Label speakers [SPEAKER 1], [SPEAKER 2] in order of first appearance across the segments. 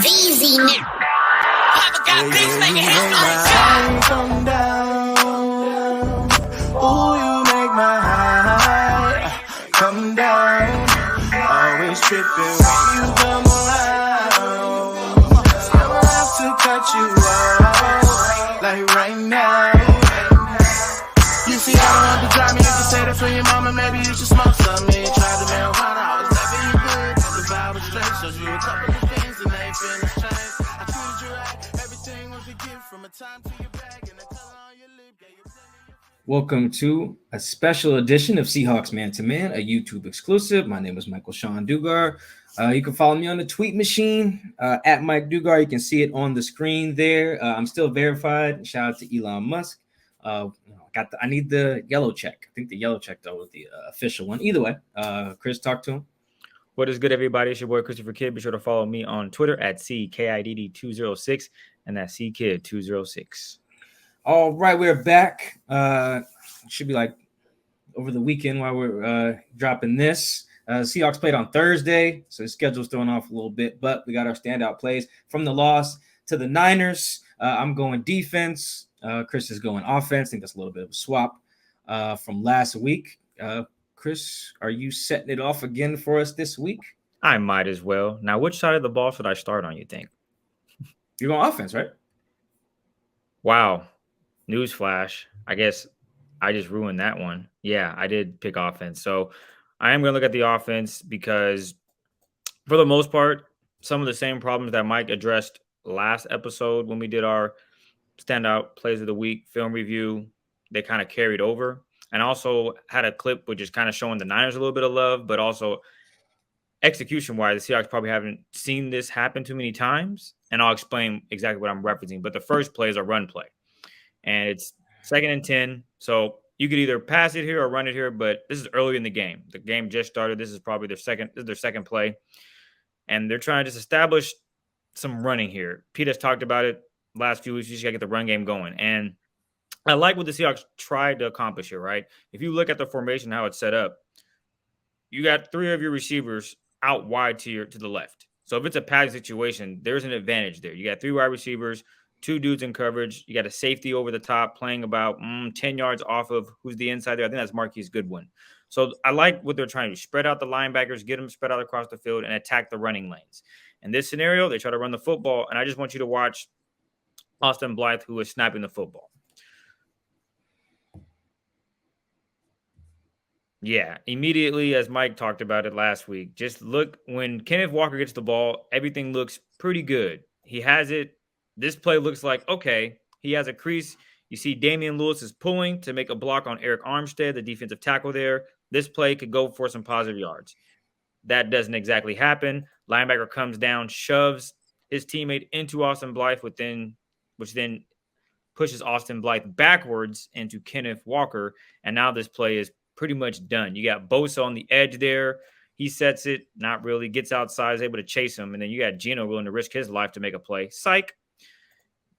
[SPEAKER 1] Easy now. Papa got things making him
[SPEAKER 2] come down. Ooh, you make my high come down. Always tripping when you come around. I'ma have to cut you off, like right now. You see, I don't want to drive me. You can say that for your mama. Maybe you should smoke some. Me try the marijuana. I was never you good. The vibe was straight. Showed you a couple of things and they ain't finna change. I treated you right. Everything was a gift from a time to your bag and the color on your lip.
[SPEAKER 3] Welcome to a special edition of Seahawks Man to Man, a YouTube exclusive. My name is Michael-Shawn Dugar. You can follow me on the tweet machine at Mike Dugar. You can see it on the screen there. I'm still verified. Shout out to Elon Musk. I need the yellow check. I think the yellow check though was the official one. Either way, Chris, talk to him.
[SPEAKER 4] What is good, everybody? It's your boy Christopher Kid. Be sure to follow me on Twitter at CKIDD206 and that's CKid206.
[SPEAKER 3] All right, we're back. Should be like over the weekend while we're dropping this. Seahawks played on Thursday, so the schedule's thrown off a little bit, but we got our standout plays from the loss to the Niners. I'm going defense. Chris is going offense. I think that's a little bit of a swap from last week. Chris, are you setting it off again for us this week?
[SPEAKER 4] I might as well. Now, which side of the ball should I start on, you think?
[SPEAKER 3] You're going offense, right?
[SPEAKER 4] Wow. Newsflash. I guess I just ruined that one. Yeah, I did pick offense. So I am going to look at the offense because for the most part, some of the same problems that Mike addressed last episode when we did our standout plays of the week film review, they kind of carried over. And also had a clip which is kind of showing the Niners a little bit of love, but also execution-wise, the Seahawks probably haven't seen this happen too many times. And I'll explain exactly what I'm referencing. But the first play is a run play. And it's 2nd and 10. So you could either pass it here or run it here, but this is early in the game. The game just started. This is probably their second play. And they're trying to just establish some running here. Pete has talked about it last few weeks. You just got to get the run game going. And I like what the Seahawks tried to accomplish here, right? If you look at the formation, how it's set up, you got 3 of your receivers out wide to the left. So if it's a pass situation, there's an advantage there. You got 3 wide receivers, 2 dudes in coverage. You got a safety over the top playing about 10 yards off of who's the inside there. I think that's Marquise Goodwin. So I like what they're trying to do. Spread out the linebackers, get them spread out across the field, and attack the running lanes. In this scenario, they try to run the football, and I just want you to watch Austin Blythe, who is snapping the football. Yeah, immediately, as Mike talked about it last week, just look, when Kenneth Walker gets the ball, everything looks pretty good. He has it. This play looks like, okay, he has a crease. You see Damian Lewis is pulling to make a block on Eric Armstead, the defensive tackle there. This play could go for some positive yards. That doesn't exactly happen. Linebacker comes down, shoves his teammate into Austin Blythe, which then pushes Austin Blythe backwards into Kenneth Walker. And now this play is pretty much done. You got Bosa on the edge there. He sets it, not really, gets outside, is able to chase him. And then you got Geno willing to risk his life to make a play. Psych.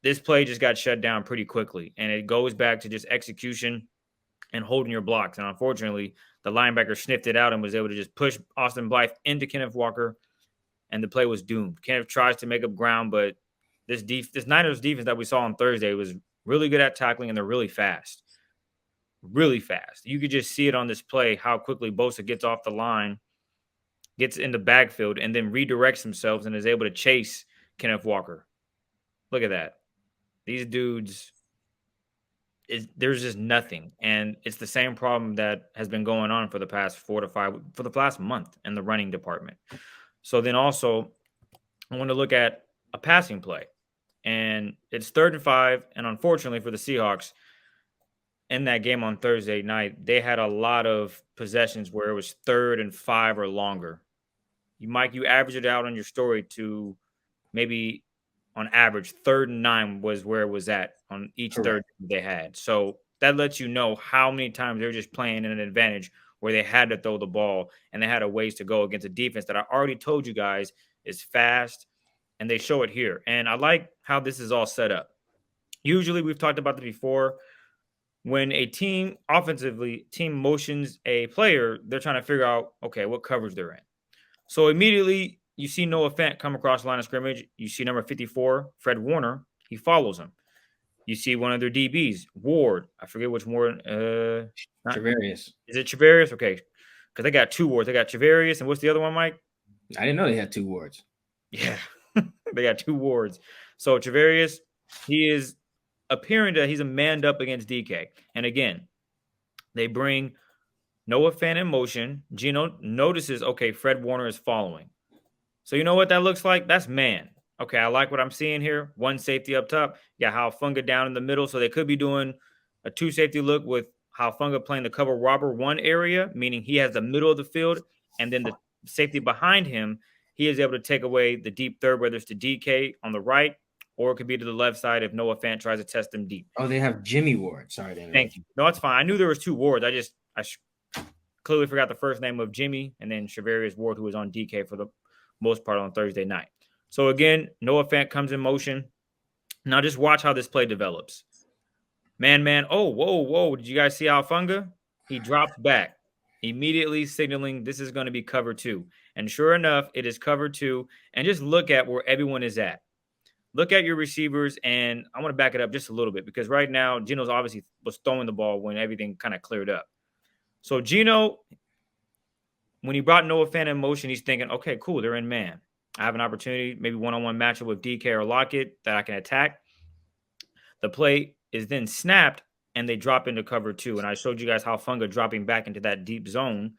[SPEAKER 4] This play just got shut down pretty quickly. And it goes back to just execution and holding your blocks. And unfortunately, the linebacker sniffed it out and was able to just push Austin Blythe into Kenneth Walker. And the play was doomed. Kenneth tries to make up ground, but this Niners defense that we saw on Thursday was really good at tackling, and they're really fast. Really fast. You could just see it on this play, how quickly Bosa gets off the line, gets in the backfield, and then redirects himself and is able to chase Kenneth Walker. Look at that. These dudes, there's just nothing. And it's the same problem that has been going on for the past for the last month in the running department. So then also, I want to look at a passing play. And it's 3rd and 5, and unfortunately for the Seahawks, in that game on Thursday night, they had a lot of possessions where it was 3rd and 5 or longer. Mike, you average it out on your story to maybe on average 3rd and 9 was where it was at on each third they had. So that lets you know how many times they're just playing in an advantage where they had to throw the ball and they had a ways to go against a defense that I already told you guys is fast, and they show it here. And I like how this is all set up. Usually we've talked about this before. When a team motions a player, they're trying to figure out, okay, what coverage they're in. So immediately you see Noah Fant come across the line of scrimmage. You see number 54, Fred Warner. He follows him. You see one of their DBs, Ward. I forget which Ward.
[SPEAKER 3] Travarius.
[SPEAKER 4] Is it Travarius? Okay. Because they got two Wards. They got Travarius, and what's the other one, Mike?
[SPEAKER 3] I didn't know they had 2 wards.
[SPEAKER 4] Yeah. They got 2 Wards. So Travarius, he is appearing that he's a manned up against DK. And again, they bring Noah Fant in motion. Gino notices, okay, Fred Warner is following. So you know what that looks like? That's man. Okay, I like what I'm seeing here. One safety up top. Yeah, Halfunga down in the middle. So they could be doing a 2 safety look with Halfunga playing the cover robber 1 area, meaning he has the middle of the field, and then the safety behind him, he is able to take away the deep third, whether it's to DK on the right, or it could be to the left side if Noah Fant tries to test them deep.
[SPEAKER 3] Oh, they have Jimmy Ward. Sorry, David.
[SPEAKER 4] Thank you. No, it's fine. I knew there was 2 Wards. I clearly forgot the first name of Jimmy, and then Travarius Ward, who was on DK for the most part on Thursday night. So again, Noah Fant comes in motion. Now just watch how this play develops. Man. Oh, whoa. Did you guys see Halfunga? He drops back, immediately signaling this is going to be cover 2. And sure enough, it is cover 2. And just look at where everyone is at. Look at your receivers, and I want to back it up just a little bit because right now, Gino's obviously was throwing the ball when everything kind of cleared up. So Gino, when he brought Noah Fant in motion, he's thinking, okay, cool, they're in man. I have an opportunity, maybe one-on-one matchup with DK or Lockett that I can attack. The play is then snapped, and they drop into cover 2. And I showed you guys how Funga dropping back into that deep zone.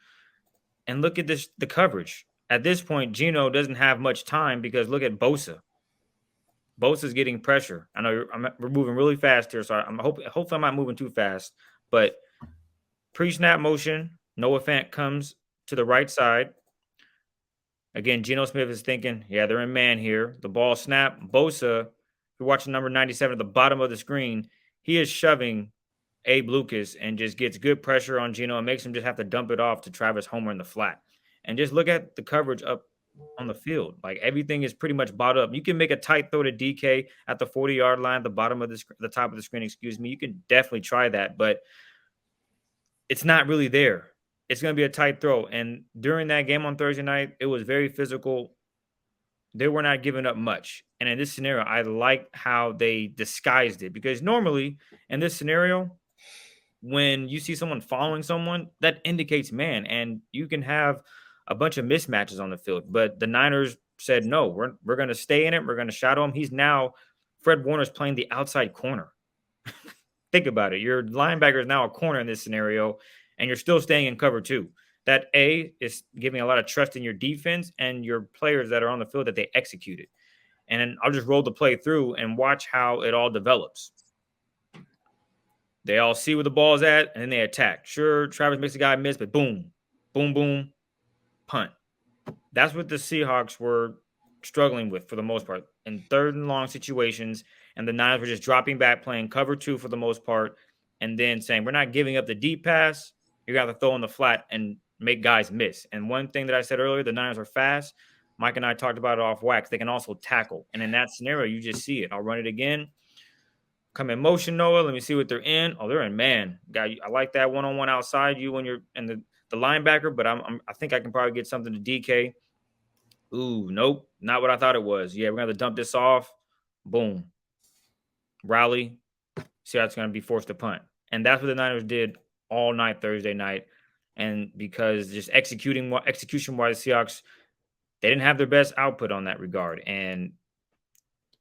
[SPEAKER 4] And look at this, the coverage. At this point, Gino doesn't have much time because look at Bosa. Bosa's getting pressure. I know we're moving really fast here, so hopefully I'm not moving too fast. But pre-snap motion, Noah Fant comes to the right side. Again, Geno Smith is thinking, yeah, they're in man here. The ball snap. Bosa, if you're watching number 97 at the bottom of the screen, he is shoving Abe Lucas and just gets good pressure on Geno and makes him just have to dump it off to Travis Homer in the flat. And just look at the coverage up on the field. Like everything is pretty much bought up. You can make a tight throw to DK at the 40-yard line, the bottom of the top of the screen, You can definitely try that, but it's not really there. It's going to be a tight throw. And during that game on Thursday night, it was very physical. They were not giving up much. And in this scenario, I like how they disguised it because normally in this scenario, when you see someone following someone, that indicates man, and you can have a bunch of mismatches on the field. But the Niners said, no, we're going to stay in it. We're going to shadow him. Fred Warner's playing the outside corner. Think about it. Your linebacker is now a corner in this scenario, and you're still staying in cover 2. That is giving a lot of trust in your defense and your players that are on the field that they executed. And I'll just roll the play through and watch how it all develops. They all see where the ball's at, and then they attack. Sure, Travis makes a guy miss, but boom, punt. That's what the Seahawks were struggling with for the most part in 3rd and long situations, and the Niners were just dropping back, playing cover 2 for the most part, and then saying, we're not giving up the deep pass. You got to throw in the flat and make guys miss. And one thing that I said earlier, the Niners are fast. Mike and I talked about it off wax. They can also tackle. And in that scenario, you just see it. I'll run it again. Come in motion, Noah. Let me see what they're in. Oh, they're in man. Guy, I like that one-on-one outside you when you're in the linebacker, but I think I can probably get something to DK. Ooh, nope. Not what I thought it was. Yeah, we're going to dump this off. Boom. Rally. See how it's going to be forced to punt. And that's what the Niners did all night Thursday night. And because just execution-wise, the Seahawks, they didn't have their best output on that regard. And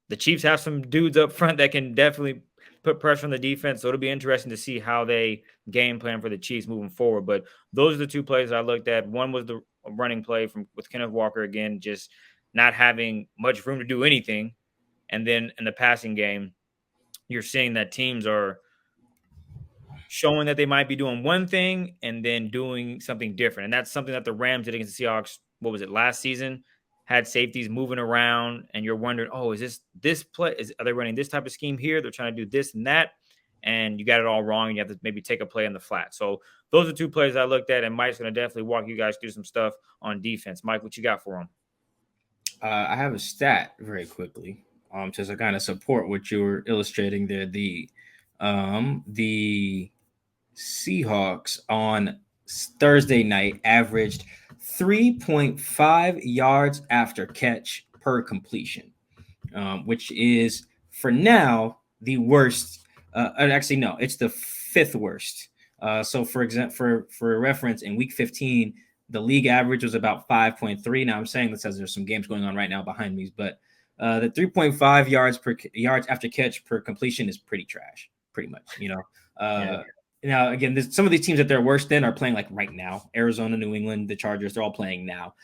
[SPEAKER 4] the Chiefs have some dudes up front that can definitely put pressure on the defense. So it'll be interesting to see how they game plan for the Chiefs moving forward. But those are the 2 plays I looked at. One was the running play with Kenneth Walker, again, just not having much room to do anything. And then in the passing game, you're seeing that teams are showing that they might be doing one thing and then doing something different. And that's something that the Rams did against the Seahawks. What was it, last season? Had safeties moving around, and you're wondering, oh, is this play? Are they running this type of scheme here? They're trying to do this and that, and you got it all wrong, and you have to maybe take a play in the flat. So those are 2 plays I looked at, and Mike's going to definitely walk you guys through some stuff on defense. Mike, what you got for him?
[SPEAKER 3] I have a stat very quickly, just to kind of support what you were illustrating there. The Seahawks on Thursday night averaged 3.5 yards after catch per completion, which is for now the worst. Actually, no, it's the fifth worst. So, for example, for reference, in Week 15, the league average was about 5.3. Now, I'm saying this as there's some games going on right now behind me, but the 3.5 yards after catch per completion is pretty trash, pretty much.
[SPEAKER 4] Yeah.
[SPEAKER 3] Now, again, some of these teams that they're worse than are playing like right now. Arizona, New England, the Chargers, they're all playing now.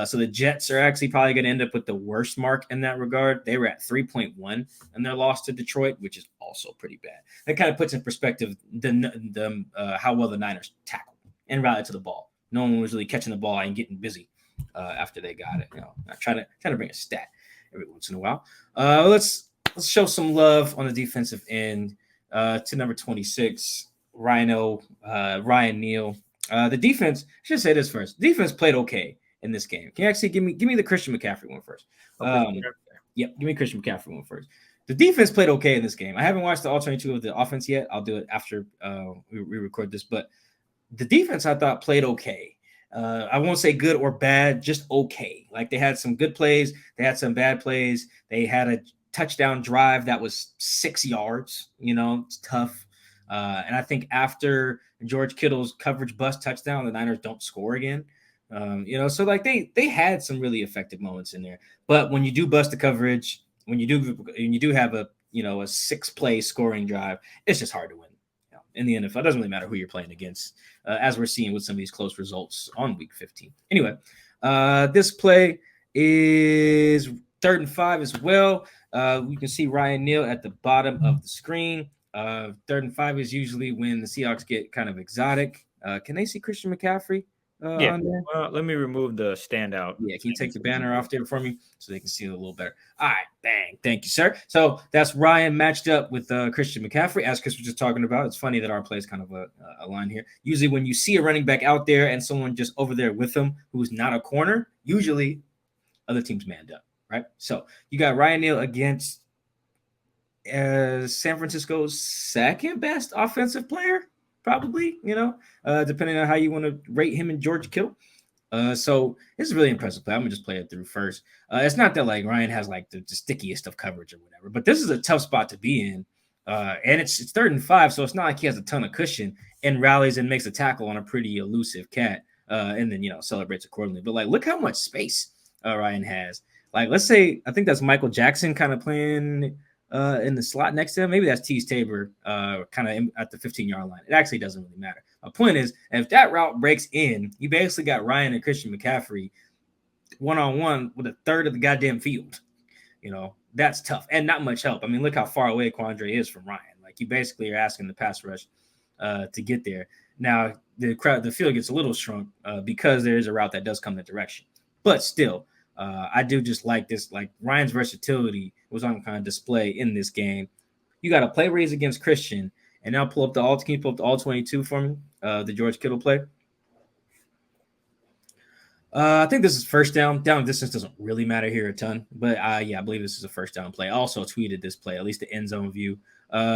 [SPEAKER 3] So the Jets are actually probably going to end up with the worst mark in that regard. They were at 3.1 and their loss to Detroit, which is also pretty bad. That kind of puts in perspective how well the Niners tackled and rallied to the ball. No one was really catching the ball and getting busy after they got it. I try to bring a stat every once in a while. Let's show some love on the defensive end to number 26. Ryan Neal. The defense, I should say this first. Defense played okay in this game. Can you actually give me the Christian McCaffrey one first? Yep, give me Christian McCaffrey one first. The defense played okay in this game. I haven't watched the all 22 of the offense yet. I'll do it after we record this. But the defense, I thought, played okay. I won't say good or bad, just okay. Like they had some good plays. They had some bad plays. They had a touchdown drive that was 6 yards. It's tough. And I think after George Kittle's coverage bust touchdown, the Niners don't score again. So like they had some really effective moments in there. But when you do bust the coverage, when you do have a 6-play scoring drive, it's just hard to win. In the NFL, it doesn't really matter who you're playing against, as we're seeing with some of these close results on Week 15. Anyway, this play is 3rd and 5 as well. We can see Ryan Neal at the bottom of the screen. 3rd and 5 is usually when the Seahawks get kind of exotic. Can they see Christian McCaffrey on there?
[SPEAKER 4] Let me remove the standout.
[SPEAKER 3] Yeah, can you take the banner off there for me so they can see it a little better? All right, bang. Thank you, sir. So that's Ryan matched up with Christian McCaffrey, as Chris was just talking about. It's funny that our play is kind of a line here. Usually when you see a running back out there and someone just over there with him who's not a corner, usually other teams manned up, right? So you got Ryan Neal against San Francisco's second best offensive player, probably, depending on how you want to rate him and George Kittle. So this is really impressive play. I'm gonna just play it through first. It's not that like Ryan has like the stickiest of coverage or whatever, but this is a tough spot to be in. And it's 3rd and 5, so it's not like he has a ton of cushion and rallies and makes a tackle on a pretty elusive cat, and then celebrates accordingly. But like, look how much space Ryan has. Like, let's say I think that's Michael Jackson kind of playing in the slot next to him. Maybe that's Tease Tabor kind of at the 15-yard line. It actually doesn't really matter. My point is, if that route breaks in, you basically got Ryan and Christian McCaffrey one-on-one with a third of the goddamn field. That's tough and not much help. I mean, look how far away Quandre is from Ryan. Like, you basically are asking the pass rush to get there. Now, the field gets a little shrunk because there is a route that does come that direction. But still, I do just like this. Like, Ryan's versatility was on kind of display in this game. You got a play raise against Christian, and now pull up the all. Can you pull up the all 22 for me? The George Kittle play. I think this is first down. Down distance doesn't really matter here a ton, but I believe this is a first down play. I also tweeted this play, at least the end zone view.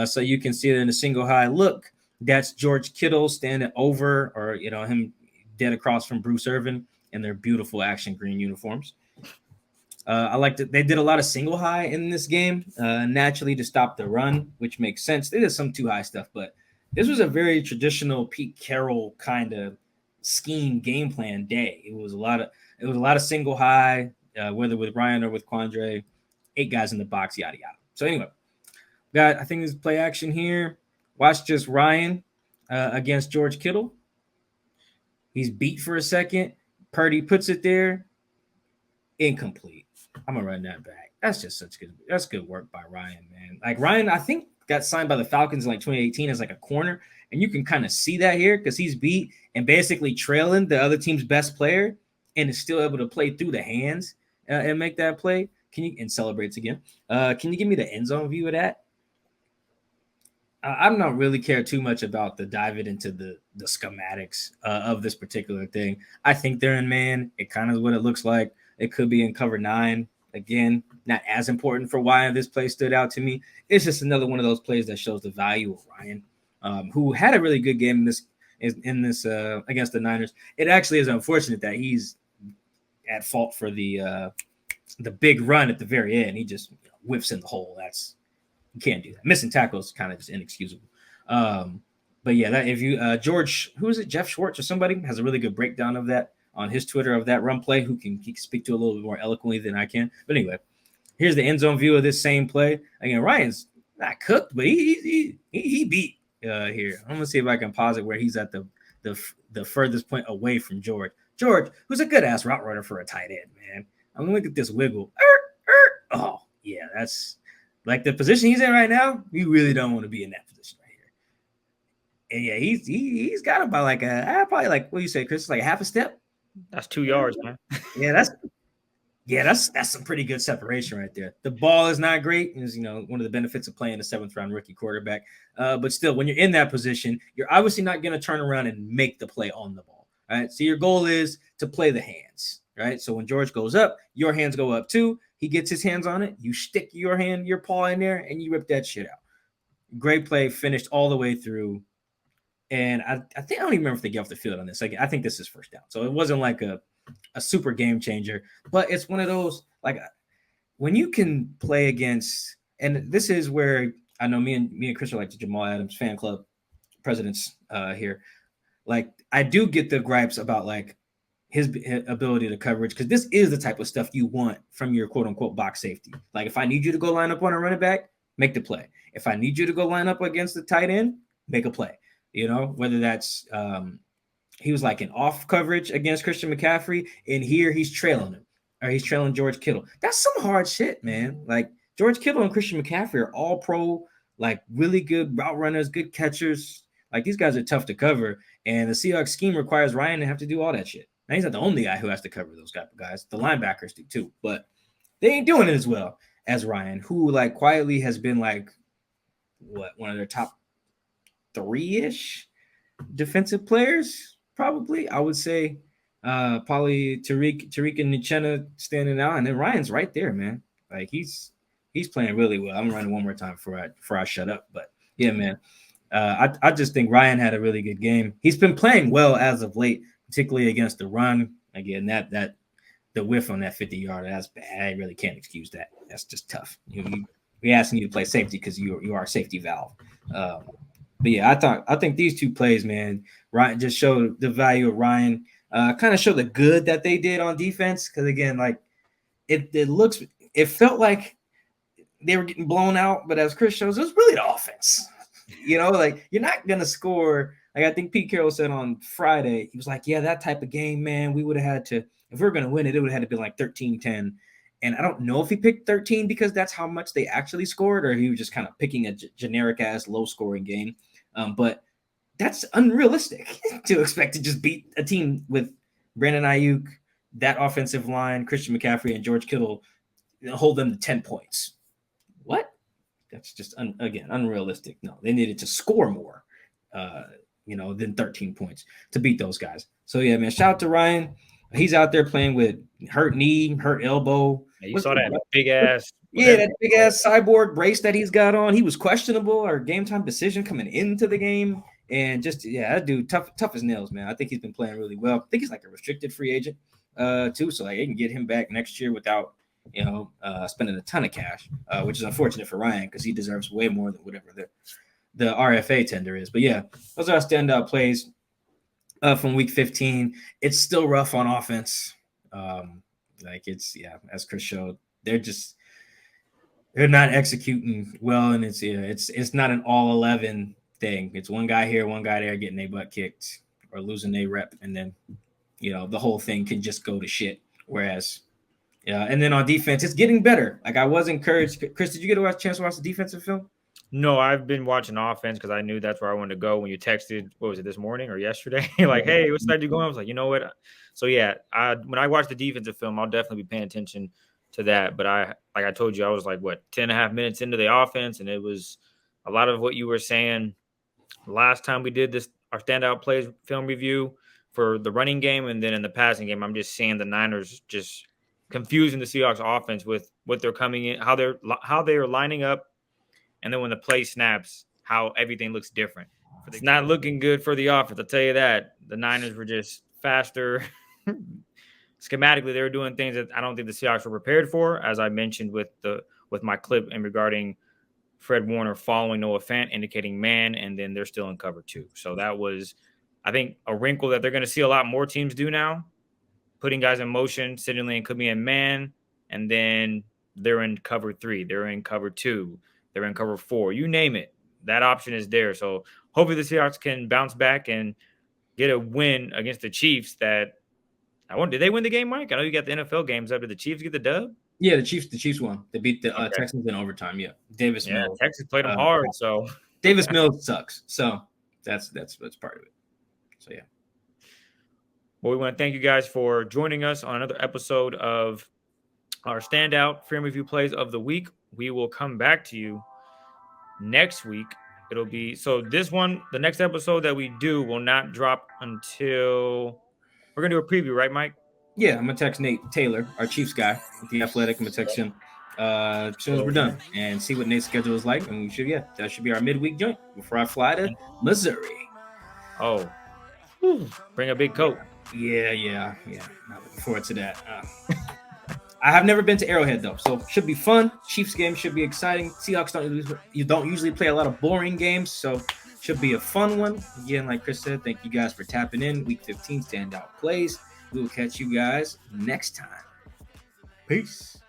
[SPEAKER 3] So you can see it in a single high look. That's George Kittle standing over, or him dead across from Bruce Irvin in their beautiful action green uniforms. I like that they did a lot of single high in this game, naturally to stop the run, which makes sense. They did some too high stuff, but this was a very traditional Pete Carroll kind of scheme game plan day. It was a lot of single high, whether with Ryan or with Quandre, 8 guys in the box, yada yada. So anyway, I think this play action here. Watch just Ryan against George Kittle. He's beat for a second. Purdy puts it there. Incomplete. I'm gonna run that back. That's good work by Ryan, man. Like, Ryan, I think got signed by the Falcons in like 2018 as like a corner, and you can kind of see that here because he's beat and basically trailing the other team's best player, and is still able to play through the hands and make that play. And celebrates again. Can you give me the end zone view of that? I'm not really care too much about the diving into the schematics of this particular thing. I think they're in man. It kind of is what it looks like. It could be in cover 9. Again, not as important for why this play stood out to me. It's just another one of those plays that shows the value of Ryan, who had a really good game in this against the Niners. It actually is unfortunate that he's at fault for the big run at the very end. He just whiffs in the hole. You can't do that. Missing tackles is kind of just inexcusable. But yeah, that if you George, who is it? Jeff Schwartz or somebody has a really good breakdown of that on his Twitter of that run play. He can speak to a little bit more eloquently than I can. But anyway, here's the end zone view of this same play. Again, Ryan's not cooked, but he beat here. I'm gonna see if I can pause it where he's at the furthest point away from George. George, who's a good ass route runner for a tight end, man. I'm gonna look at this wiggle. Oh yeah, that's like the position he's in right now. You really don't want to be in that position right here. And yeah, he's got about like probably like what do you say, Chris? Like half a step.
[SPEAKER 4] That's 2 yards, man.
[SPEAKER 3] That's some pretty good separation right there. The ball is not great. Is one of the benefits of playing a 7th round rookie quarterback. But still, when you're in that position, you're obviously not going to turn around and make the play on the ball. All right. So your goal is to play the hands. Right. So when George goes up, your hands go up too. He gets his hands on it. You stick your paw in there, and you rip that shit out. Great play, finished all the way through. And I think I don't even remember if they get off the field on this. Like, I think this is first down. So it wasn't like a super game changer, but it's one of those, like, when you can play against, and this is where I know me and Chris are like the Jamal Adams fan club presidents here. Like, I do get the gripes about like his ability to coverage, because this is the type of stuff you want from your quote unquote box safety. Like, if I need you to go line up on a running back, make the play. If I need you to go line up against the tight end, make a play. Whether that's he was like an off coverage against Christian McCaffrey, and here he's trailing him, or he's trailing George Kittle. That's some hard shit, man. Like, George Kittle and Christian McCaffrey are all pro, like really good route runners, good catchers. Like, these guys are tough to cover, and the Seahawks scheme requires Ryan to have to do all that shit. Now, he's not the only guy who has to cover those guys. The linebackers do too, but they ain't doing it as well as Ryan, who like quietly has been like one of their top 3-ish defensive players, probably. I would say probably Tariq and Nichena standing out, and then Ryan's right there, man. Like, he's playing really well. I'm running one more time before I shut up, but yeah, man. I just think Ryan had a really good game. He's been playing well as of late, particularly against the run. Again, that the whiff on that 50-yarder, that's bad. I really can't excuse that. That's just tough. We asking you to play safety because you are a safety valve. But yeah, I think these two plays, man, Ryan just showed the value of Ryan. Kind of show the good that they did on defense, because again, like it felt like they were getting blown out, but as Chris shows, it was really the offense. Like, you're not gonna score. Like, I think Pete Carroll said on Friday, he was like, yeah, that type of game, man, we would have had to, if we were gonna win it, it would have had to be like 13-10. And I don't know if he picked 13 because that's how much they actually scored, or he was just kind of picking a generic ass low scoring game. But that's unrealistic to expect to just beat a team with Brandon Ayuk, that offensive line, Christian McCaffrey, and George Kittle, hold them to 10 points. What? That's just, again, unrealistic. No, they needed to score more, than 13 points to beat those guys. So, yeah, man, shout out to Ryan. He's out there playing with hurt knee, hurt elbow.
[SPEAKER 4] Yeah, you saw that big ass.
[SPEAKER 3] Yeah, that big ass cyborg brace that he's got on. He was questionable or game time decision coming into the game. And just, yeah, that dude, tough as nails, man. I think he's been playing really well. I think he's like a restricted free agent too. So like, they can get him back next year without, spending a ton of cash, which is unfortunate for Ryan because he deserves way more than whatever the RFA tender is. But yeah, those are our standout plays from week 15. It's still rough on offense. As Chris showed, they're not executing well, and it's not an all 11 thing. It's one guy here, one guy there getting their butt kicked or losing their rep, and then the whole thing can just go to shit. Whereas, and then on defense, it's getting better. Like, I was encouraged. Chris, did you get a chance to watch the defensive film?
[SPEAKER 4] No, I've been watching offense because I knew that's where I wanted to go when you texted. What was it, this morning or yesterday? Like, hey, what's that going? I was like, you know what? So yeah, when I watch the defensive film, I'll definitely be paying attention to that. But like I told you, I was like 10 and a half minutes into the offense, and it was a lot of what you were saying last time we did our standout plays film review for the running game, and then in the passing game, I'm just seeing the Niners just confusing the Seahawks offense with what they're coming in, how they are lining up. And then when the play snaps, how everything looks different. It's not looking good for the offense. I'll tell you that. The Niners were just faster. Schematically, they were doing things that I don't think the Seahawks were prepared for, as I mentioned with my clip and regarding Fred Warner following Noah Fant, indicating man, and then they're still in cover 2. So that was, I think, a wrinkle that they're going to see a lot more teams do now, putting guys in motion. Sidney Lane could be in man, and then they're in cover 3. They're in cover 2. They're in cover 4. You name it. That option is there. So hopefully the Seahawks can bounce back and get a win against the Chiefs. Did they win the game, Mike? I know you got the NFL games up. Did the Chiefs get the dub?
[SPEAKER 3] Yeah, the Chiefs won. They beat the Texans in overtime. Yeah, Davis Mills.
[SPEAKER 4] Texas played them hard. So
[SPEAKER 3] Davis Mills sucks. So that's part of it. So yeah.
[SPEAKER 4] Well, we want to thank you guys for joining us on another episode of our Standout Film Review Plays of the Week. We will come back to you next week. It'll be the next episode that we do will not drop until we're gonna do a preview, right, Mike?
[SPEAKER 3] Yeah, I'm gonna text Nate Taylor, our Chiefs guy with the Athletic. I'm gonna text him as soon as we're done and see what Nate's schedule is like. And that should be our midweek joint before I fly to Missouri.
[SPEAKER 4] Oh, bring a big coat.
[SPEAKER 3] Yeah. Not looking forward to that. I have never been to Arrowhead though, so should be fun. Chiefs game should be exciting. Seahawks don't usually play a lot of boring games, so should be a fun one. Again, like Chris said, thank you guys for tapping in. Week 15 Standout Plays. We will catch you guys next time. Peace.